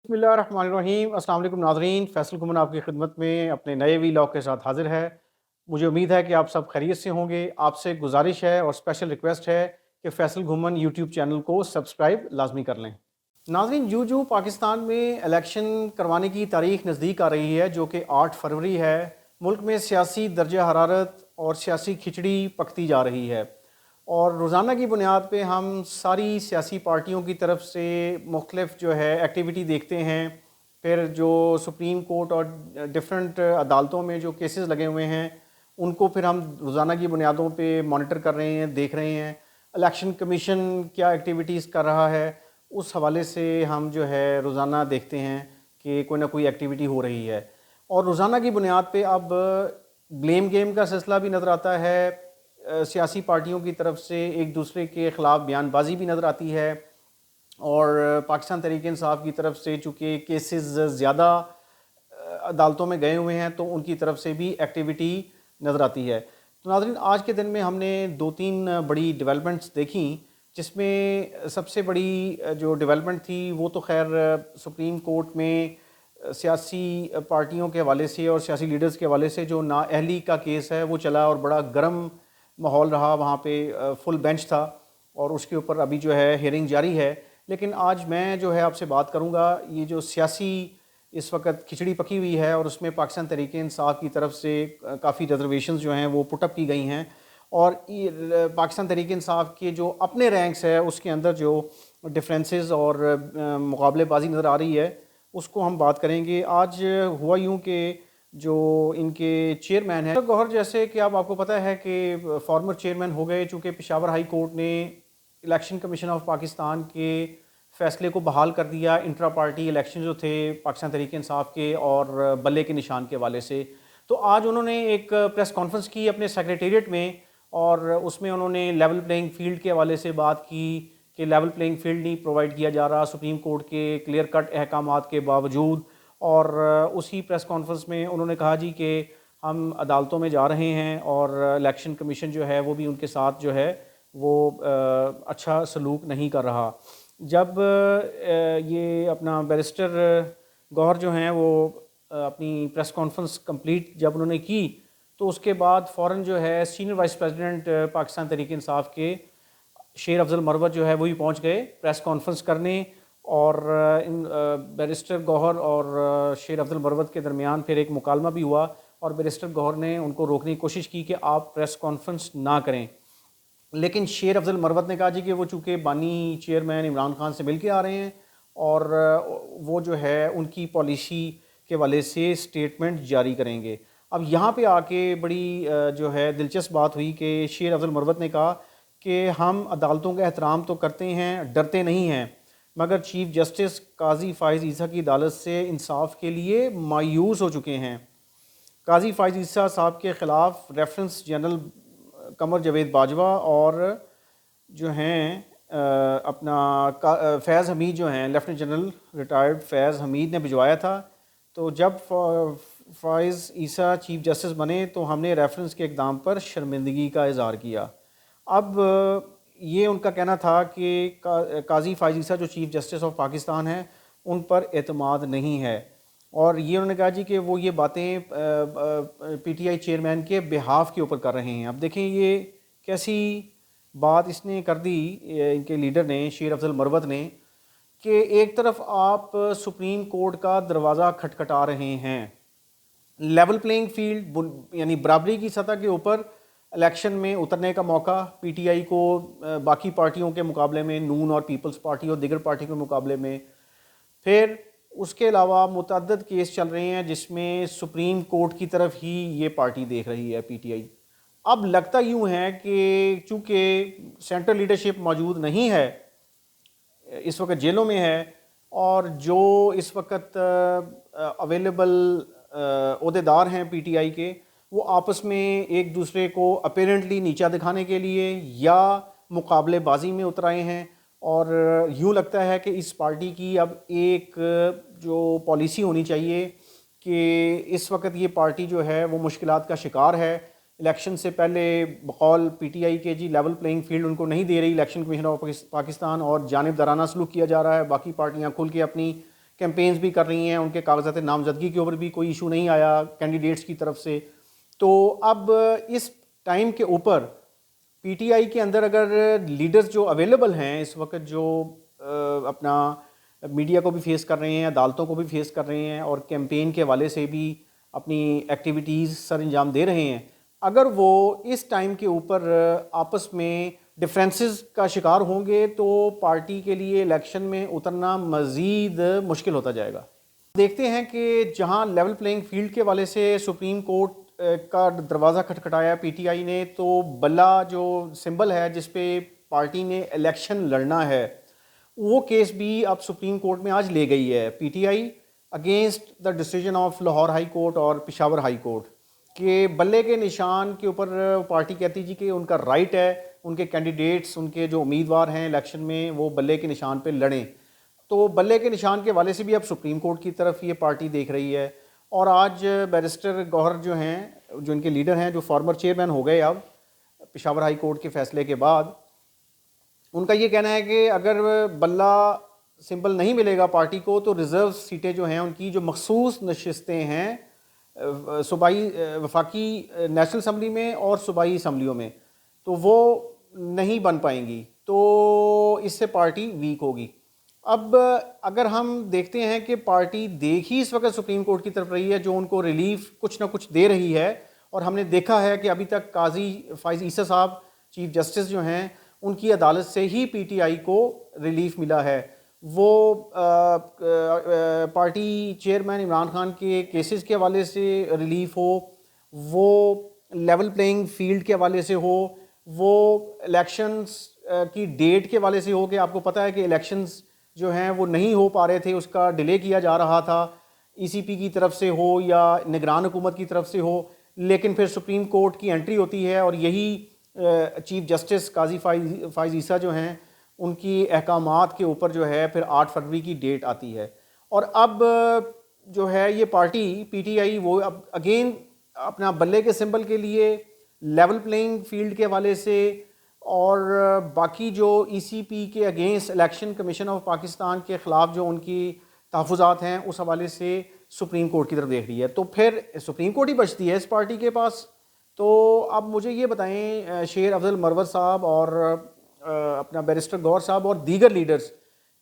बिस्मिल्लाहिर्रहमानिर्रहीम। अस्सलाम वालेकुम नाज़रीन, फैसल घुमन आपकी खिदमत में अपने नए वीलॉग के साथ हाजिर है। मुझे उम्मीद है कि आप सब खैरियत से होंगे। आपसे गुजारिश है और स्पेशल रिक्वेस्ट है कि फैसल घुमन यूट्यूब चैनल को सब्सक्राइब लाजमी कर लें। नाज़रीन, जो पाकिस्तान में इलेक्शन करवाने की तारीख नज़दीक आ रही है, जो कि 8 फरवरी है, मुल्क में सियासी दर्जा हरारत और सियासी खिचड़ी पकती जा रही है। और रोज़ाना की बुनियाद पे हम सारी सियासी पार्टियों की तरफ से मुख्तलिफ जो है एक्टिविटी देखते हैं। फिर जो सुप्रीम कोर्ट और डिफरेंट अदालतों में जो केसेस लगे हुए हैं, उनको फिर हम रोज़ाना की बुनियादों पे मॉनिटर कर रहे हैं, देख रहे हैं। इलेक्शन कमीशन क्या एक्टिविटीज़ कर रहा है, उस हवाले से हम जो है रोज़ाना देखते हैं कि कोई ना कोई एक्टिविटी हो रही है। और रोज़ाना की बुनियाद पे अब ब्लेम गेम का सिलसिला भी नज़र आता है। सियासी पार्टियों की तरफ से एक दूसरे के ख़िलाफ़ बयानबाजी भी नज़र आती है। और पाकिस्तान तहरीक-ए-इंसाफ की तरफ से चूँकि केसेस ज़्यादा अदालतों में गए हुए हैं, तो उनकी तरफ से भी एक्टिविटी नज़र आती है। तो नाज़रीन, आज के दिन में हमने 2-3 बड़ी डेवलपमेंट्स देखी, जिसमें सबसे बड़ी जो डेवलपमेंट थी वो तो खैर सुप्रीम कोर्ट में सियासी पार्टियों के हवाले से और सियासी लीडर्स के हवाले से जो नाअहली का केस है वो चला और बड़ा गर्म माहौल रहा। वहाँ पे फुल बेंच था और उसके ऊपर अभी जो है हियरिंग जारी है। लेकिन आज मैं जो है आपसे बात करूँगा, ये जो सियासी इस वक्त खिचड़ी पकी हुई है और उसमें पाकिस्तान तहरीक-ए-इंसाफ की तरफ से काफ़ी रिजर्वेशंस जो हैं वो पुटअप की गई हैं। और ये पाकिस्तान तहरीक-ए-इंसाफ के जो अपने रैंक्स है उसके अंदर जो डिफरेंसेस और मुकाबलेबाजी नज़र आ रही है, उसको हम बात करेंगे। आज हुआ यूँ कि जो इनके चेयरमैन हैं गौहर, जैसे कि अब आपको पता है कि फॉर्मर चेयरमैन हो गए, चूँकि पेशावर हाई कोर्ट ने इलेक्शन कमीशन ऑफ पाकिस्तान के फ़ैसले को बहाल कर दिया इंट्रा पार्टी इलेक्शन जो थे पाकिस्तान तहरीक-ए-इंसाफ के और बल्ले के निशान के हवाले से। तो आज उन्होंने एक प्रेस कॉन्फ्रेंस की अपने सेक्रेटेरिएट में, और उसमें उन्होंने लेवल प्लेइंग फील्ड के हवाले से बात की कि लेवल प्लेइंग फील्ड नहीं प्रोवाइड किया जा रहा सुप्रीम कोर्ट के क्लियर कट अहकामात के बावजूद। और उसी प्रेस कॉन्फ्रेंस में उन्होंने कहा जी कि हम अदालतों में जा रहे हैं और इलेक्शन कमीशन जो है वो भी उनके साथ जो है वो अच्छा सलूक नहीं कर रहा। जब ये अपना बैरिस्टर गौहर जो हैं वो अपनी प्रेस कॉन्फ्रेंस कंप्लीट जब उन्होंने की, तो उसके बाद फ़ौरन जो है senior vice president Pakistan Tehreek-e-Insaf के शेर अफजल मरवत जो है वो भी पहुंच गए प्रेस कॉन्फ्रेंस करने। और इन बैरिस्टर गौहर और शेर अफजल मरवत के दरमियान फिर एक मुकालमा भी हुआ और बैरिस्टर गौहर ने उनको रोकने की कोशिश की कि आप प्रेस कॉन्फ्रेंस ना करें। लेकिन शेर अफजल मरवत ने कहा जी कि वो चूँकि बानी चेयरमैन इमरान खान से मिल के आ रहे हैं और वो जो है उनकी पॉलिसी के हवाले से स्टेटमेंट जारी करेंगे। अब यहाँ पे आके बड़ी जो है दिलचस्प बात हुई कि शेर अफजल मरवत ने कहा कि हम अदालतों का एहतराम तो करते हैं, डरते नहीं हैं, मगर चीफ जस्टिस काजी फ़ाइज़ ईसा की अदालत से इंसाफ के लिए मायूस हो चुके हैं। काजी फ़ाइज़ ईसा साहब के ख़िलाफ़ रेफरेंस जनरल कमर जावेद बाजवा और जो हैं अपना फैज़ हमीद जो हैं लेफ्टिनेंट जनरल रिटायर्ड फैज़ हमीद ने भिजवाया था। तो जब फ़ाइज़ ईसा चीफ जस्टिस बने तो हमने रेफरेंस के इक़दाम पर शर्मिंदगी का इज़हार किया। अब ये उनका कहना था कि काजी फ़ाइज़ ईसा जो चीफ जस्टिस ऑफ पाकिस्तान हैं उन पर एतमाद नहीं है। और ये उन्होंने कहा जी कि वो ये बातें पीटीआई चेयरमैन के बिहाफ के ऊपर कर रहे हैं। अब देखें ये कैसी बात इसने कर दी इनके लीडर ने, शेर अफजल मरवत ने, कि एक तरफ आप सुप्रीम कोर्ट का दरवाज़ा खटखटा रहे हैं, लेवल प्लेइंग फील्ड यानी बराबरी की सतह के ऊपर इलेक्शन में उतरने का मौका पीटीआई को बाकी पार्टियों के मुकाबले में, नून और पीपल्स पार्टी और दीगर पार्टी के मुकाबले में। फिर उसके अलावा मुतअद्दिद केस चल रहे हैं जिसमें सुप्रीम कोर्ट की तरफ ही ये पार्टी देख रही है पीटीआई। अब लगता यूँ है कि चूँकि सेंट्रल लीडरशिप मौजूद नहीं है, इस वक्त जेलों में है, और जो इस वक्त अवेलेबल ओहदेदार हैं पीटीआई के, वो आपस में एक दूसरे को अपेरेंटली नीचा दिखाने के लिए या मुकाबलेबाजी में उतर आए हैं। और यूँ लगता है कि इस पार्टी की अब एक जो पॉलिसी होनी चाहिए कि इस वक्त ये पार्टी जो है वो मुश्किलात का शिकार है। इलेक्शन से पहले बकौल पीटीआई के जी लेवल प्लेइंग फील्ड उनको नहीं दे रही इलेक्शन कमीशन ऑफ पाकिस्तान, और जानिबदाराना सलूक किया जा रहा है। बाकी पार्टियां खुल के अपनी کیمپینز بھی کر رہی ہیں, ان کے کاغذات نامزدگی کے اوپر بھی کوئی ایشو نہیں آیا کینڈیڈیٹس کی طرف سے. تو اب اس ٹائم کے اوپر پی ٹی آئی کے اندر اگر لیڈرز جو اویلیبل ہیں اس وقت, جو اپنا میڈیا کو بھی فیس کر رہے ہیں, عدالتوں کو بھی فیس کر رہے ہیں, اور کیمپین کے حوالے سے بھی اپنی ایکٹیویٹیز سر انجام دے رہے ہیں, اگر وہ اس ٹائم کے اوپر آپس میں ڈفرینسز کا شکار ہوں گے تو پارٹی کے لیے الیکشن میں اترنا مزید مشکل ہوتا جائے گا. دیکھتے ہیں کہ جہاں لیول پلینگ فیلڈ کے حوالے سے سپریم کورٹ کا دروازہ کھٹکھٹایا پی ٹی آئی نے, تو بلا جو سمبل ہے جس پہ پارٹی نے الیکشن لڑنا ہے, وہ کیس بھی اب سپریم کورٹ میں آج لے گئی ہے P T I against the decision of Lahore high court اور پشاور ہائی کورٹ, کہ بلے کے نشان کے اوپر پارٹی کہتی جی کہ ان کا رائٹ ہے, ان کے کینڈیڈیٹس, ان کے جو امیدوار ہیں الیکشن میں وہ بلے کے نشان پہ لڑیں. تو بلے کے نشان کے حوالے سے بھی اب سپریم کورٹ کی طرف یہ پارٹی دیکھ رہی ہے. اور آج بیرسٹر گوہر جو ہیں, جو ان کے لیڈر ہیں, جو فارمر چیئرمین ہو گئے اب پشاور ہائی کورٹ کے فیصلے کے بعد, ان کا یہ کہنا ہے کہ اگر بلہ سمبل نہیں ملے گا پارٹی کو تو ریزرو سیٹیں جو ہیں ان کی جو مخصوص نشستیں ہیں صوبائی وفاقی نیشنل اسمبلی میں اور صوبائی اسمبلیوں میں, تو وہ نہیں بن پائیں گی, تو اس سے پارٹی ویک ہوگی. اب اگر ہم دیکھتے ہیں کہ پارٹی دیکھ ہی اس وقت سپریم کورٹ کی طرف رہی ہے جو ان کو ریلیف کچھ نہ کچھ دے رہی ہے, اور ہم نے دیکھا ہے کہ ابھی تک قاضی فائز عیسیٰ صاحب چیف جسٹس جو ہیں ان کی عدالت سے ہی پی ٹی آئی کو ریلیف ملا ہے. وہ پارٹی چیئرمین عمران خان کے کیسز کے حوالے سے ریلیف ہو, وہ لیول پلینگ فیلڈ کے حوالے سے ہو, وہ الیکشنز کی ڈیٹ کے حوالے سے ہو, کہ آپ کو پتہ ہے کہ الیکشنز جو ہیں وہ نہیں ہو پا رہے تھے, اس کا ڈیلے کیا جا رہا تھا, ای سی پی کی طرف سے ہو یا نگران حکومت کی طرف سے ہو, لیکن پھر سپریم کورٹ کی انٹری ہوتی ہے اور یہی چیف جسٹس قاضی فائز عیسیٰ جو ہیں ان کی احکامات کے اوپر جو ہے پھر 8 فروری کی ڈیٹ آتی ہے. اور اب جو ہے یہ پارٹی پی ٹی آئی وہ اب اگین اپنا بلے کے سمبل کے لیے لیول پلینگ فیلڈ کے حوالے سے اور باقی جو ای سی پی کے against election commission of Pakistan کے خلاف جو ان کی تحفظات ہیں اس حوالے سے سپریم کورٹ کی طرف دیکھ رہی ہے. تو پھر سپریم کورٹ ہی بچتی ہے اس پارٹی کے پاس. تو اب مجھے یہ بتائیں شیر افضل مروت صاحب اور اپنا بیرسٹر گور صاحب اور دیگر لیڈرز,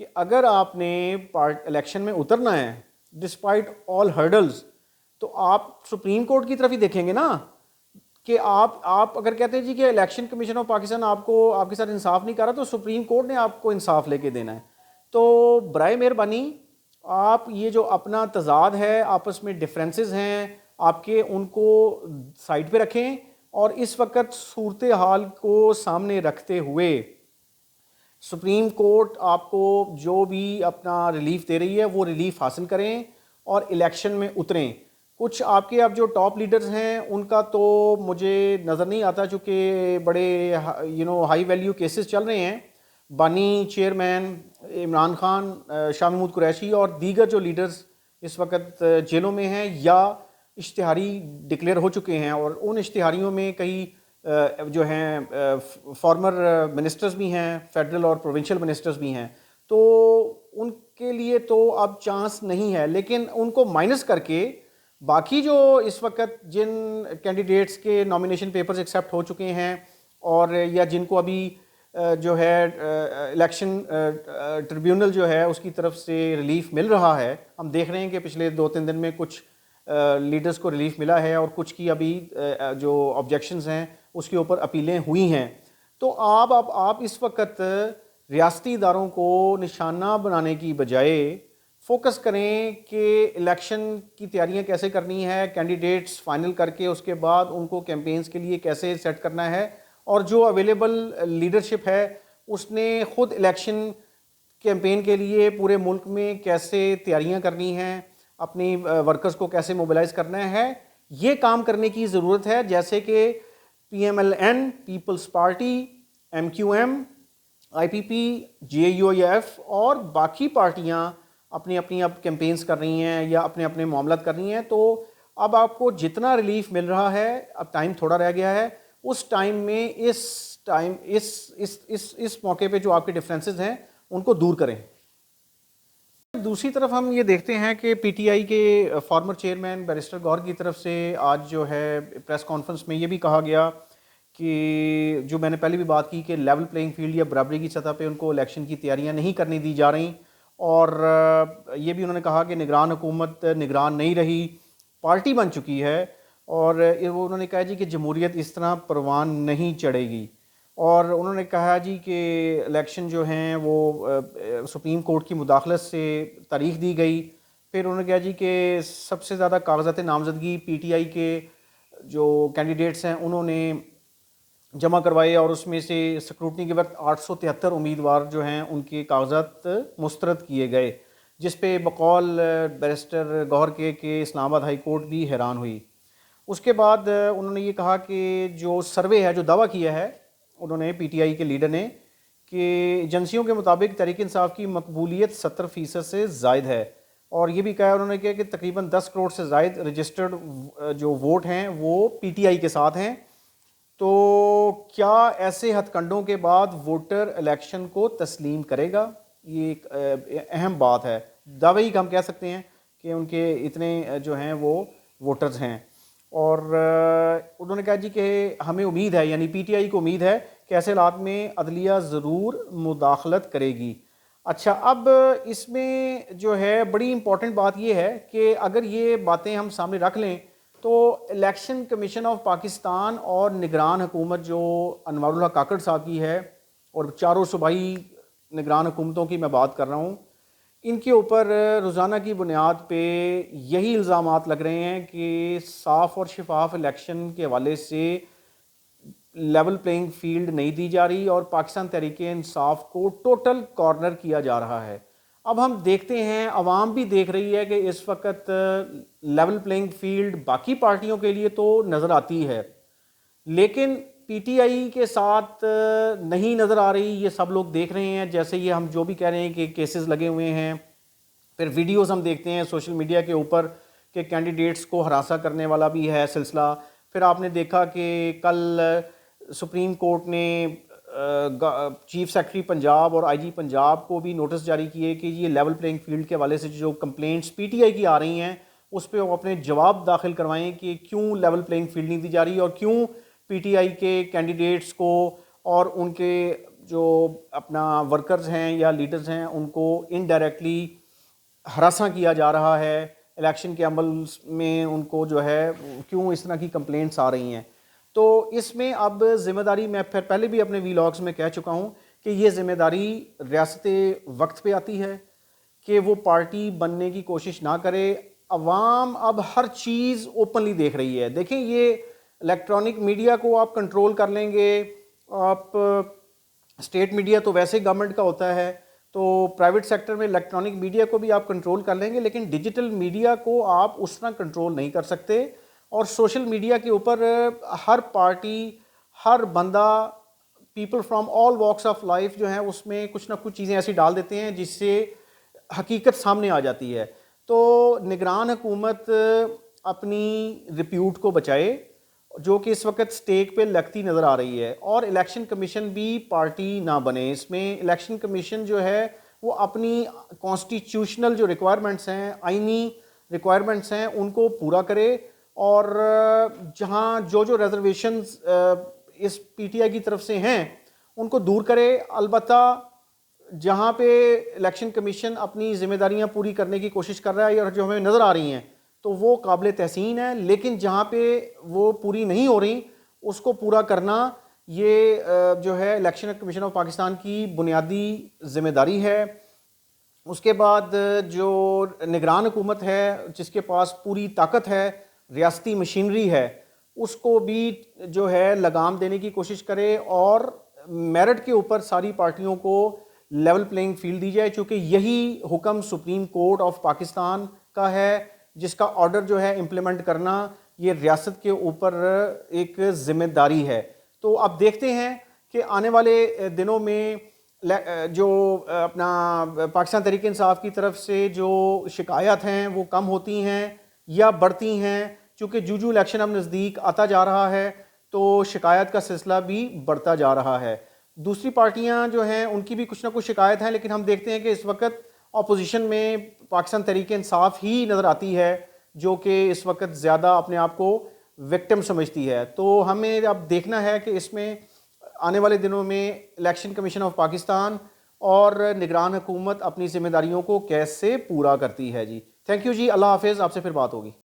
کہ اگر آپ نے الیکشن میں اترنا ہے ڈسپائٹ آل ہرڈلز, تو آپ سپریم کورٹ کی طرف ہی دیکھیں گے نا, کہ آپ اگر کہتے ہیں جی کہ الیکشن کمیشن آف پاکستان آپ کے ساتھ انصاف نہیں کر رہا, تو سپریم کورٹ نے آپ کو انصاف لے کے دینا ہے. تو برائے مہربانی آپ یہ جو اپنا تضاد ہے, آپس میں ڈفرینسز ہیں آپ کے, ان کو سائڈ پہ رکھیں, اور اس وقت صورتحال کو سامنے رکھتے ہوئے سپریم کورٹ آپ کو جو بھی اپنا ریلیف دے رہی ہے وہ ریلیف حاصل کریں اور الیکشن میں اتریں. کچھ آپ کے اب جو ٹاپ لیڈرز ہیں ان کا تو مجھے نظر نہیں آتا, چونکہ بڑے ہائی ویلیو کیسز چل رہے ہیں. بانی چیئرمین عمران خان, شاہ محمود قریشی اور دیگر جو لیڈرز اس وقت جیلوں میں ہیں یا اشتہاری ڈکلیئر ہو چکے ہیں, اور ان اشتہاریوں میں کئی جو ہیں فارمر منسٹرز بھی ہیں, فیڈرل اور پروونشل منسٹرز بھی ہیں, تو ان کے لیے تو اب چانس نہیں ہے. لیکن ان کو مائنس کر کے باقی جو اس وقت جن کینڈیڈیٹس کے نامینیشن پیپرز ایکسیپٹ ہو چکے ہیں اور یا جن کو ابھی جو ہے الیکشن ٹریبیونل جو ہے اس کی طرف سے ریلیف مل رہا ہے, ہم دیکھ رہے ہیں کہ پچھلے 2-3 دن میں کچھ لیڈرز کو ریلیف ملا ہے اور کچھ کی ابھی جو آبجیکشنز ہیں اس کے اوپر اپیلیں ہوئی ہیں. تو آپ اس وقت ریاستی اداروں کو نشانہ بنانے کی بجائے فوکس کریں کہ الیکشن کی تیاریاں کیسے کرنی ہے, کینڈیڈیٹس فائنل کر کے اس کے بعد ان کو کیمپینز کے لیے کیسے سیٹ کرنا ہے, اور جو اویلیبل لیڈرشپ ہے اس نے خود الیکشن کیمپین کے لیے پورے ملک میں کیسے تیاریاں کرنی ہیں, اپنی ورکرز کو کیسے موبلائز کرنا ہے, یہ کام کرنے کی ضرورت ہے. جیسے کہ P M L N, Peoples Party, M Q M, I P P, J U I F اور باقی پارٹیاں اپنی اب کیمپینز کر رہی ہیں یا اپنے معاملات کر رہی ہیں. تو اب آپ کو جتنا ریلیف مل رہا ہے, اب ٹائم تھوڑا رہ گیا ہے, اس ٹائم میں اس موقع پہ جو آپ کے ڈفرینسز ہیں ان کو دور کریں. दूसरी तरफ हम ये देखते हैं कि पीटीआई के फॉर्मर चेयरमैन बैरिस्टर गौहर की तरफ से आज जो है प्रेस कॉन्फ्रेंस में ये भी कहा गया कि जो मैंने पहले भी बात की कि लेवल प्लेइंग फील्ड या बराबरी की सतह पे उनको इलेक्शन की तैयारियां नहीं करने दी जा रही, और ये भी उन्होंने कहा कि निगरान हुकूमत निगरान नहीं रही, पार्टी बन चुकी है, और वो उन्होंने कहा जी कि जमहूरियत इस तरह परवान नहीं चढ़ेगी। और उन्होंने कहा जी कि इलेक्शन जो हैं वो सुप्रीम कोर्ट की मुदाखलत से तारीख दी गई। फिर उन्होंने कहा जी कि सबसे ज़्यादा कागजात नामजदगी पीटीआई के जो कैंडिडेट्स हैं उन्होंने जमा करवाए, और उसमें से स्क्रूटनी के वक्त 873 उम्मीदवार जो हैं उनके कागजात मुस्तरद किए गए, जिस पे बकौल बैरिस्टर गौहर के इस्लामाबाद हाई कोर्ट भी हैरान हुई। उसके बाद उन्होंने ये कहा कि जो सर्वे है, जो दावा किया है उन्होंने पीटीआई के लीडर ने कि एजेंसियों के मुताबिक तहरीक इंसाफ की मकबूलियत 70% से ज़ायद है, और ये भी कहा उन्होंने कि तकरीबन 10 करोड़ से ज़ायद रजिस्टर्ड जो वोट हैं वो पीटीआई के साथ हैं। तो क्या ऐसे हथकंडों के बाद वोटर इलेक्शन को तस्लीम करेगा? ये एक अहम बात है। दावे ही हम कह सकते हैं कि उनके इतने जो हैं वो वोटर्स हैं। और उन्होंने कहा जी कि हमें उम्मीद है, यानी पीटीआई को उम्मीद है कि ऐसे हालात में अदलिया ज़रूर मुदाखलत करेगी। अच्छा, अब इसमें जो है बड़ी इम्पॉर्टेंट बात ये है कि अगर ये बातें हम सामने रख लें तो इलेक्शन कमीशन ऑफ पाकिस्तान और निगरान हुकूमत जो अनवारुल हक काकड़ साहब की है, और चारों सूबाई निगरान हुकूमतों की मैं बात कर रहा हूँ, इनके ऊपर रोज़ाना की बुनियाद पे यही इल्ज़ामात लग रहे हैं कि साफ़ और शफाफ इलेक्शन के हवाले से लेवल प्लेइंग फील्ड नहीं दी जा रही, और पाकिस्तान तहरीक इंसाफ को टोटल कॉर्नर किया जा रहा है। अब हम देखते हैं, अवाम भी देख रही है कि इस वक्त लेवल प्लेइंग फील्ड बाकी पार्टियों के लिए तो नज़र आती है, लेकिन पीटीआई के साथ नहीं नज़र आ रही। ये सब लोग देख रहे हैं, जैसे ये हम जो भी कह रहे हैं कि केसेस लगे हुए हैं, फिर वीडियोस हम देखते हैं सोशल मीडिया के ऊपर कि कैंडिडेट्स को हरासा करने वाला भी है सिलसिला। फिर आपने देखा कि कल सुप्रीम कोर्ट ने चीफ सेक्रेटरी पंजाब और आईजी पंजाब को भी नोटिस जारी किए कि ये लेवल प्लेइंग फील्ड के हवाले से जो कंप्लेंट्स पीटीआई की आ रही हैं उस पर वो अपने जवाब दाखिल करवाएं कि क्यों लेवल प्लेइंग फील्ड नहीं दी जा रही, और क्यों पीटीआई के कैंडिडेट्स को और उनके जो अपना वर्कर्स हैं या लीडर्स हैं उनको इनडायरेक्टली हरासा किया जा रहा है इलेक्शन के अमल में, उनको जो है क्यों इस तरह की कंप्लेंट्स आ रही हैं। तो इसमें अब ज़िम्मेदारी, मैं फिर पहले भी अपने वीलॉग्स में कह चुका हूँ कि ये ज़िम्मेदारी रियासत वक्त पे आती है कि वो पार्टी बनने की कोशिश ना करे। अवाम अब हर चीज़ ओपनली देख रही है। देखें, ये इलेक्ट्रॉनिक मीडिया को आप कंट्रोल कर लेंगे, आप स्टेट मीडिया तो वैसे गवर्नमेंट का होता है, तो प्राइवेट सेक्टर में इलेक्ट्रॉनिक मीडिया को भी आप कंट्रोल कर लेंगे, लेकिन डिजिटल मीडिया को आप उस तरह कंट्रोल नहीं कर सकते। और सोशल मीडिया के ऊपर हर पार्टी, हर बंदा, people from all walks of life जो है उसमें कुछ ना कुछ चीज़ें ऐसी डाल देते हैं जिससे हकीकत सामने आ जाती है। तो निगरान हुकूमत अपनी रिप्यूट को बचाए, जो कि इस वक्त स्टेक पे लगती नज़र आ रही है, और इलेक्शन कमीशन भी पार्टी ना बने। इसमें इलेक्शन कमीशन जो है वो अपनी कॉन्स्टिट्यूशनल जो रिक्वायरमेंट्स हैं, आइनी रिक्वायरमेंट्स हैं, उनको पूरा करे, और जहां जो जो रिजर्वेशंस इस पीटीआई की तरफ से हैं उनको दूर करे। अलबत्ता जहां पे इलेक्शन कमीशन अपनी जिम्मेदारियां पूरी करने की कोशिश कर रहा है और जो हमें नज़र आ रही हैं तो वो काबिल तहसीन है, लेकिन जहां पे वो पूरी नहीं हो रही उसको पूरा करना ये जो है इलेक्शन कमीशन ऑफ पाकिस्तान की बुनियादी जिम्मेदारी है। उसके बाद जो निगरान हुकूमत है जिसके पास पूरी ताकत है, रियासती मशीनरी है, उसको भी जो है लगाम देने की कोशिश करे और मेरिट के ऊपर सारी पार्टियों को लेवल प्लेइंग फील्ड दी जाए, क्योंकि यही हुक्म सुप्रीम कोर्ट ऑफ पाकिस्तान का है, जिसका ऑर्डर जो है इम्प्लीमेंट करना ये रियासत के ऊपर एक ज़िम्मेदारी है। तो अब देखते हैं कि आने वाले दिनों में जो अपना पाकिस्तान तहरीक इंसाफ की तरफ से जो शिकायत हैं वो कम होती हैं या बढ़ती हैं, क्योंकि जूजू इलेक्शन अब नज़दीक आता जा रहा है तो शिकायत का सिलसिला भी बढ़ता जा रहा है। दूसरी पार्टियां जो हैं उनकी भी कुछ ना कुछ शिकायत है, लेकिन हम देखते हैं कि इस वक्त اپوزیشن میں پاکستان تحریک انصاف ہی نظر آتی ہے جو کہ اس وقت زیادہ اپنے آپ کو وکٹم سمجھتی ہے. تو ہمیں اب دیکھنا ہے کہ اس میں آنے والے دنوں میں الیکشن کمیشن آف پاکستان اور نگران حکومت اپنی ذمہ داریوں کو کیسے پورا کرتی ہے. جی تھینک یو جی, اللہ حافظ, آپ سے پھر بات ہوگی.